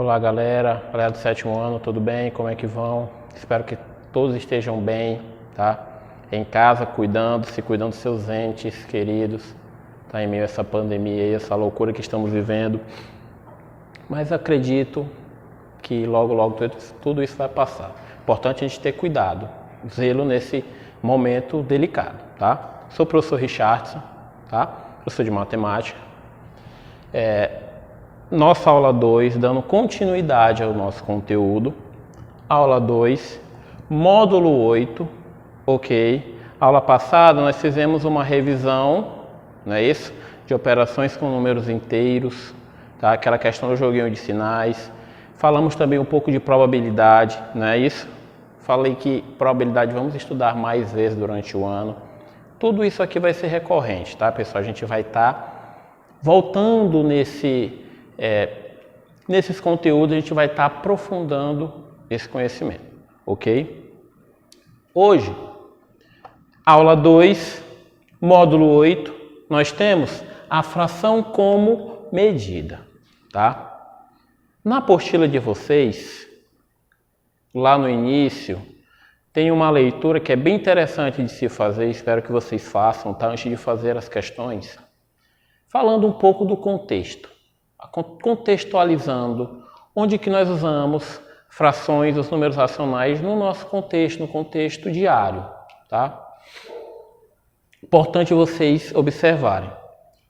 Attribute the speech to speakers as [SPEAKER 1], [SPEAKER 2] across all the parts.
[SPEAKER 1] Olá galera do sétimo ano, tudo bem? Como é que vão? Espero que todos estejam bem, tá? Em casa, se cuidando dos seus entes queridos, tá? Em meio a essa pandemia e essa loucura que estamos vivendo. Mas acredito que logo tudo isso vai passar. Importante a gente ter cuidado, zelo nesse momento delicado, tá? Sou o professor Richardson, tá? Professor de matemática. Nossa aula 2, dando continuidade ao nosso conteúdo. Aula 2, módulo 8, ok? Aula passada nós fizemos uma revisão, não é isso? De operações com números inteiros, tá? Aquela questão do joguinho de sinais. Falamos também um pouco de probabilidade, não é isso? Falei que probabilidade vamos estudar mais vezes durante o ano. Tudo isso aqui vai ser recorrente, tá, pessoal? A gente vai estar voltando nesses conteúdos, a gente vai estar aprofundando esse conhecimento, ok? Hoje, aula 2, módulo 8, nós temos a fração como medida, tá? Na apostila de vocês, lá no início, tem uma leitura que é bem interessante de se fazer, espero que vocês façam, tá? Antes de fazer as questões, falando um pouco do contexto. Contextualizando onde que nós usamos frações, os números racionais no nosso contexto, no contexto diário, tá? Importante vocês observarem.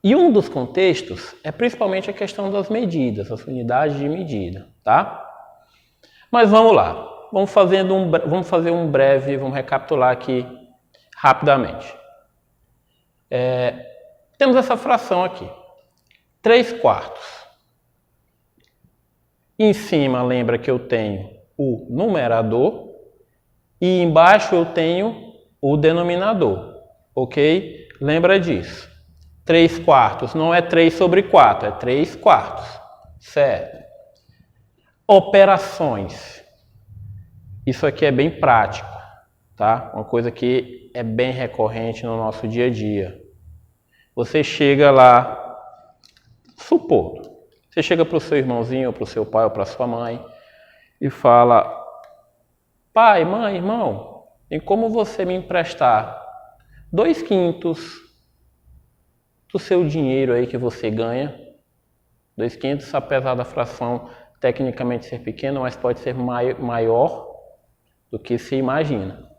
[SPEAKER 1] E um dos contextos é principalmente a questão das medidas, as unidades de medida, tá? Mas vamos lá, vamos recapitular aqui rapidamente. Temos essa fração aqui, 3/4. Em cima, lembra que eu tenho o numerador e embaixo eu tenho o denominador, ok? Lembra disso. 3/4 não é 3/4, é 3/4, certo? Operações. Isso aqui é bem prático, tá? Uma coisa que é bem recorrente no nosso dia a dia. Você chega lá, supor, você chega para o seu irmãozinho, ou para o seu pai, ou para a sua mãe e fala: pai, mãe, irmão, tem como você me emprestar 2/5 do seu dinheiro aí que você ganha? 2/5, apesar da fração tecnicamente ser pequena, mas pode ser maior do que se imagina.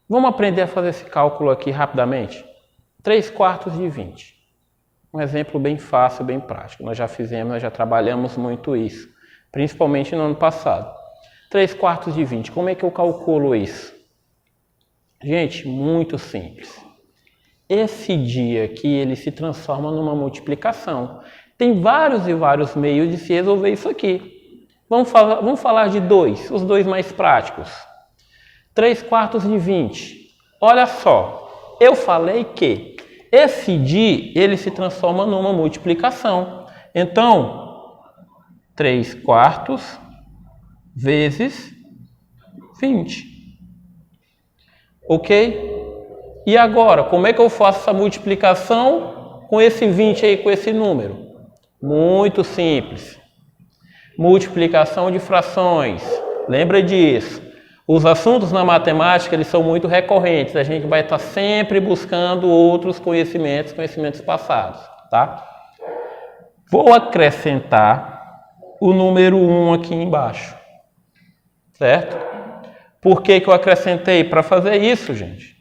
[SPEAKER 1] Vamos aprender a fazer esse cálculo aqui rapidamente? 3/4 de 20. Um exemplo bem fácil, bem prático. Nós já trabalhamos muito isso, principalmente no ano passado. 3/4 de 20. Como é que eu calculo isso? Gente, muito simples. Esse dia aqui, ele se transforma numa multiplicação. Tem vários e vários meios de se resolver isso aqui. Vamos falar de dois, os dois mais práticos. 3/4 de 20. Olha só, eu falei que esse de, ele se transforma numa multiplicação. Então, 3/4 vezes 20. Ok? E agora, como é que eu faço essa multiplicação com esse 20 aí, com esse número? Muito simples. Multiplicação de frações. Lembra disso. Os assuntos na matemática, eles são muito recorrentes. A gente vai estar sempre buscando outros conhecimentos passados, tá? Vou acrescentar o número 1 aqui embaixo, certo? Por que eu acrescentei? Para fazer isso, gente.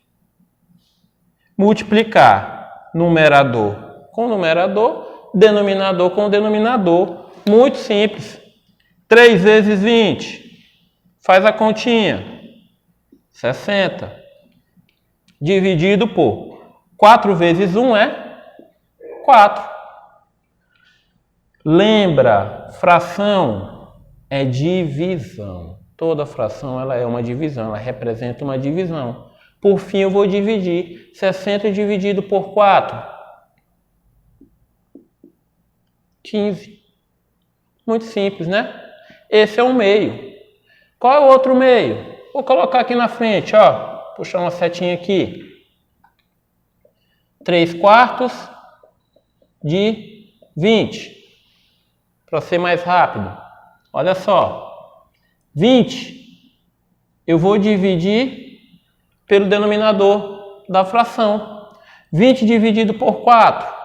[SPEAKER 1] Multiplicar numerador com numerador, denominador com denominador. Muito simples. 3 vezes 20. Faz a continha. 60. Dividido por 4 vezes 1 é 4. Lembra, fração é divisão. Toda fração ela é uma divisão, ela representa uma divisão. Por fim, eu vou dividir 60 dividido por 4. 15. Muito simples, né? Esse é um meio. Qual é o outro meio? Vou colocar aqui na frente, ó. Puxar uma setinha aqui. 3/4 de 20. para ser mais rápido. Olha só, 20 eu vou dividir pelo denominador da fração. 20 dividido por 4.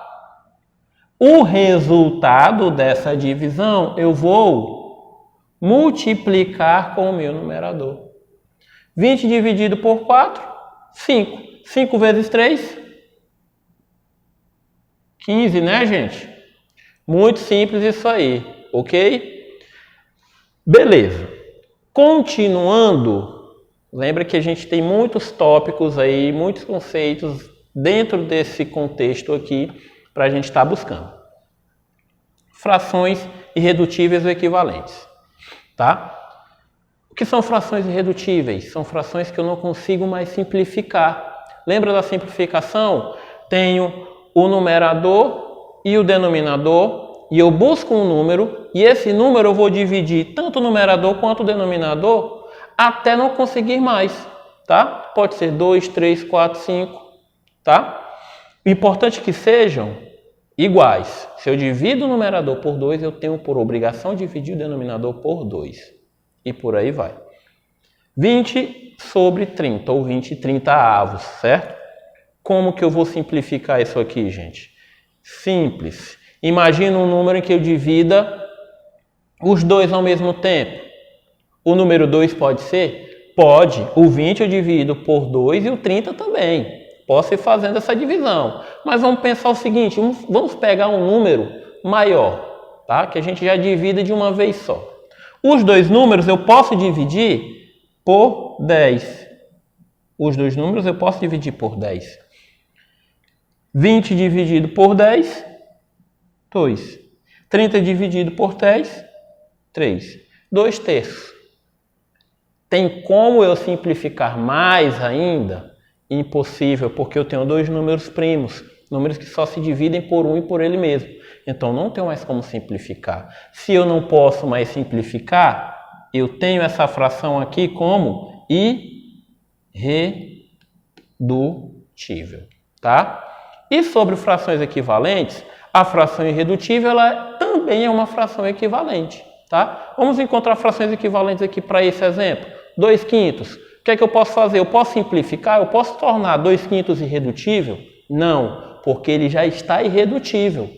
[SPEAKER 1] O resultado dessa divisão eu vou multiplicar com o meu numerador. 20 dividido por 4, 5. 5 vezes 3, 15, né, gente? Muito simples isso aí, ok? Beleza. Continuando, lembra que a gente tem muitos tópicos aí, muitos conceitos dentro desse contexto aqui para a gente estar buscando. Frações irredutíveis ou equivalentes, tá? O que são frações irredutíveis? São frações que eu não consigo mais simplificar. Lembra da simplificação? Tenho o numerador e o denominador e eu busco um número e esse número eu vou dividir tanto o numerador quanto o denominador até não conseguir mais, tá? Pode ser 2, 3, 4, 5, tá? O importante é que sejam iguais. Se eu divido o numerador por 2, eu tenho por obrigação dividir o denominador por 2. E por aí vai. 20 sobre 30, ou 20 30avos, certo? Como que eu vou simplificar isso aqui, gente? Simples. Imagina um número em que eu divida os dois ao mesmo tempo. O número 2 pode ser? Pode. O 20 eu divido por 2 e o 30 também. Posso ir fazendo essa divisão. Mas vamos pensar o seguinte, vamos pegar um número maior, tá? Que a gente já divida de uma vez só. Os dois números eu posso dividir por 10. Os dois números eu posso dividir por 10. 20 dividido por 10, 2. 30 dividido por 10, 3. 2 terços. Tem como eu simplificar mais ainda? Impossível, porque eu tenho dois números primos. Números que só se dividem por um e por ele mesmo. Então, não tenho mais como simplificar. Se eu não posso mais simplificar, eu tenho essa fração aqui como irredutível, tá? E sobre frações equivalentes, a fração irredutível ela também é uma fração equivalente, tá? Vamos encontrar frações equivalentes aqui para esse exemplo. 2/5. O que é que eu posso fazer? Eu posso simplificar? Eu posso tornar 2/5 irredutível? Não, porque ele já está irredutível.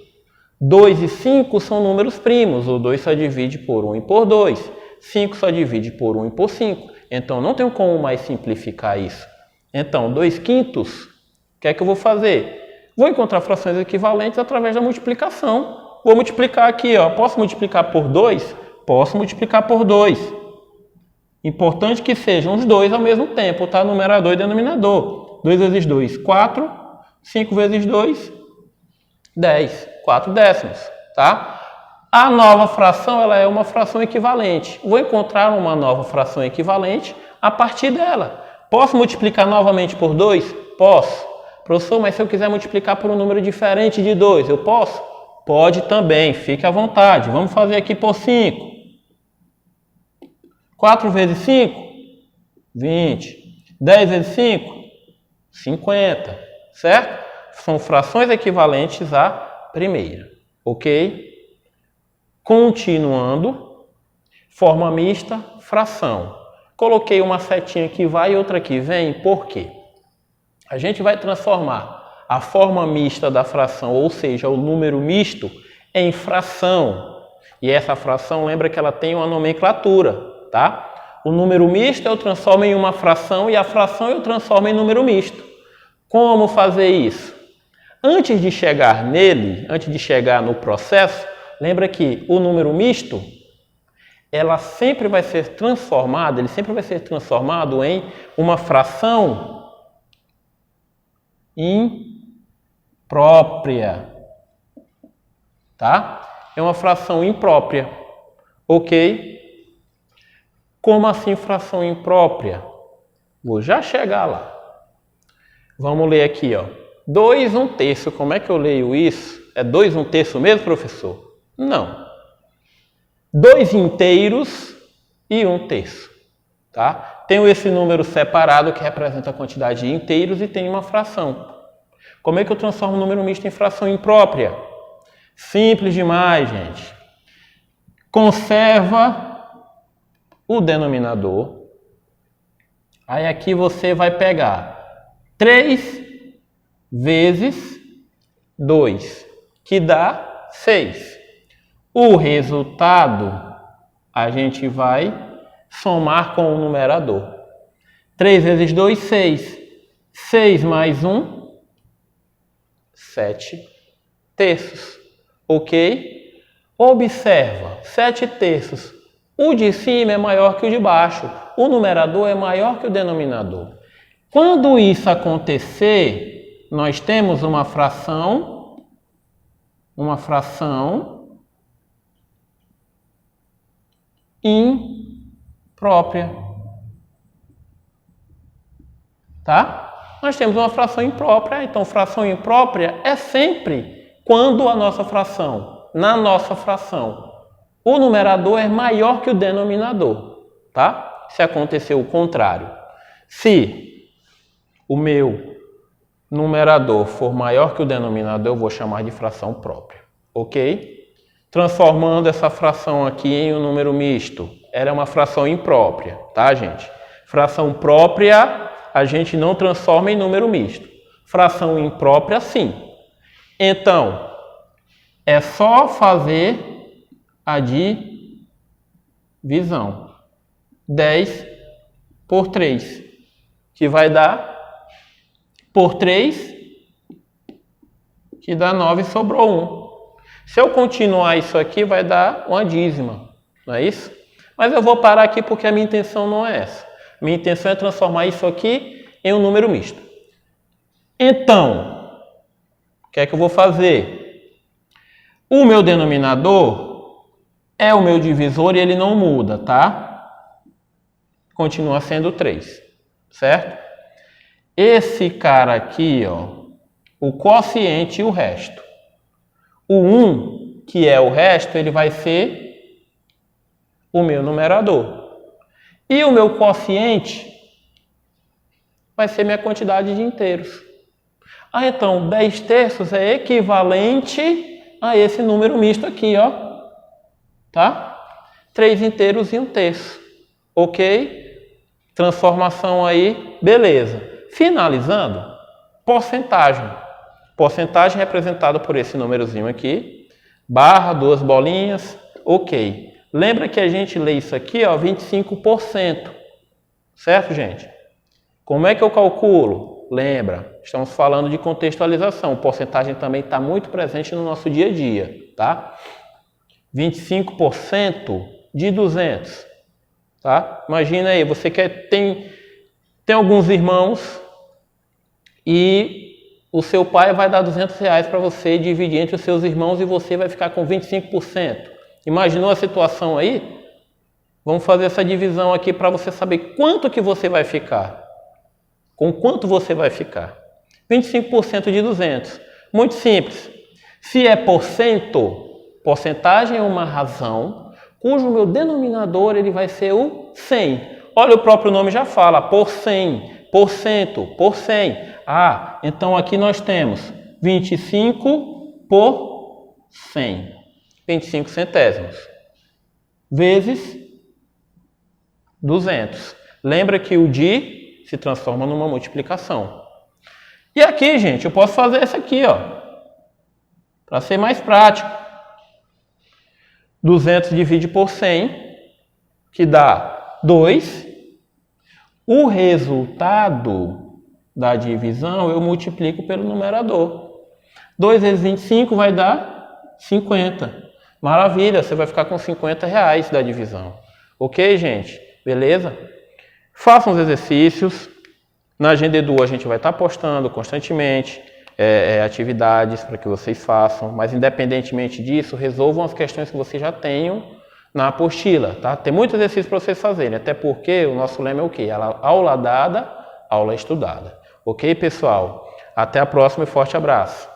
[SPEAKER 1] 2 e 5 são números primos. O 2 só divide por 1 e por 2. 5 só divide por 1 e por 5. Então, não tenho como mais simplificar isso. Então, 2/5, o que é que eu vou fazer? Vou encontrar frações equivalentes através da multiplicação. Vou multiplicar aqui, ó. Posso multiplicar por 2? Posso multiplicar por 2. Importante que sejam os dois ao mesmo tempo, tá? Numerador e denominador. 2 vezes 2, 4. 5 vezes 2, 10. 4 décimos, tá? A nova fração, ela é uma fração equivalente. Vou encontrar uma nova fração equivalente a partir dela. Posso multiplicar novamente por 2? Posso. Professor, mas se eu quiser multiplicar por um número diferente de 2, eu posso? Pode também, fique à vontade. Vamos fazer aqui por 5. 4 vezes 5, 20. 10 vezes 5, 50. Certo? São frações equivalentes à primeira. Ok? Continuando. Forma mista, fração. Coloquei uma setinha que vai e outra que vem. Por quê? A gente vai transformar a forma mista da fração, ou seja, o número misto, em fração. E essa fração, lembra que ela tem uma nomenclatura, tá? O número misto eu transformo em uma fração e a fração eu transformo em número misto. Como fazer isso? Antes de chegar nele, antes de chegar no processo, lembra que o número misto, ela sempre vai ser transformada, ele sempre vai ser transformado em uma fração imprópria, tá? É uma fração imprópria, ok? Como assim fração imprópria? Vou já chegar lá. Vamos ler aqui, ó. 2 1/3, como é que eu leio isso? É 2 1/3 mesmo, professor? Não. 2 inteiros e 1/3, tá? Tenho esse número separado que representa a quantidade de inteiros e tem uma fração. Como é que eu transformo o número misto em fração imprópria? Simples demais, gente. conserva o denominador. Aí aqui você vai pegar 3 vezes 2, que dá 6. O resultado a gente vai somar com o numerador. 3 vezes 2, 6. 6 mais 1, 7 terços. Ok? Observa, 7 terços. O de cima é maior que o de baixo. O numerador é maior que o denominador. Quando isso acontecer, nós temos uma fração imprópria. Tá? Nós temos uma fração imprópria, então fração imprópria é sempre quando a nossa fração, na nossa fração, o numerador é maior que o denominador, tá? Se acontecer o contrário. Se o meu numerador for maior que o denominador, eu vou chamar de fração própria, ok? Transformando essa fração aqui em um número misto. Era uma fração imprópria, tá, gente? Fração própria, a gente não transforma em número misto. Fração imprópria, sim. Então, é só fazer a divisão. 10 por 3, que vai dar por 3, que dá 9, sobrou 1. Se eu continuar isso aqui, vai dar uma dízima, não é isso? Mas eu vou parar aqui porque a minha intenção não é essa. Minha intenção é transformar isso aqui em um número misto. Então, o que é que eu vou fazer? O meu denominador é o meu divisor e ele não muda, tá? Continua sendo 3, certo? Esse cara aqui, ó, o quociente e o resto. O 1, que é o resto, ele vai ser o meu numerador. E o meu quociente vai ser minha quantidade de inteiros. Ah, então, 10 terços é equivalente a esse número misto aqui, ó. Tá? 3 inteiros e 1 terço. Ok? Transformação aí, beleza. Finalizando, porcentagem. Porcentagem representada por esse númerozinho aqui. Barra, 2 bolinhas. Ok. Lembra que a gente lê isso aqui, ó, 25%. Certo, gente? Como é que eu calculo? Lembra, estamos falando de contextualização. Porcentagem também está muito presente no nosso dia a dia, tá? 25% de 200, tá? Imagina aí, você tem alguns irmãos e o seu pai vai dar R$200 para você dividir entre os seus irmãos e você vai ficar com 25%. Imaginou a situação aí? Vamos fazer essa divisão aqui para você saber quanto que você vai ficar. Com quanto você vai ficar? 25% de 200. Muito simples. Se é porcentagem é uma razão cujo meu denominador ele vai ser o 100. Olha, o próprio nome já fala, por 100, por cento, por 100. Ah, então aqui nós temos 25 por 100. 25 centésimos. Vezes 200. Lembra que o de se transforma numa multiplicação. E aqui, gente, eu posso fazer essa aqui, ó, para ser mais prático. 200 divide por 100, que dá 2. O resultado da divisão eu multiplico pelo numerador. 2 vezes 25 vai dar 50. Maravilha, você vai ficar com R$50 da divisão. Ok, gente? Beleza? Façam os exercícios. Na Agenda Edu a gente vai estar postando constantemente atividades para que vocês façam, mas independentemente disso, resolvam as questões que vocês já tenham na apostila, tá? Tem muito exercício para vocês fazerem, até porque o nosso lema é o quê? Aula dada, aula estudada. Ok, pessoal? Até a próxima e forte abraço.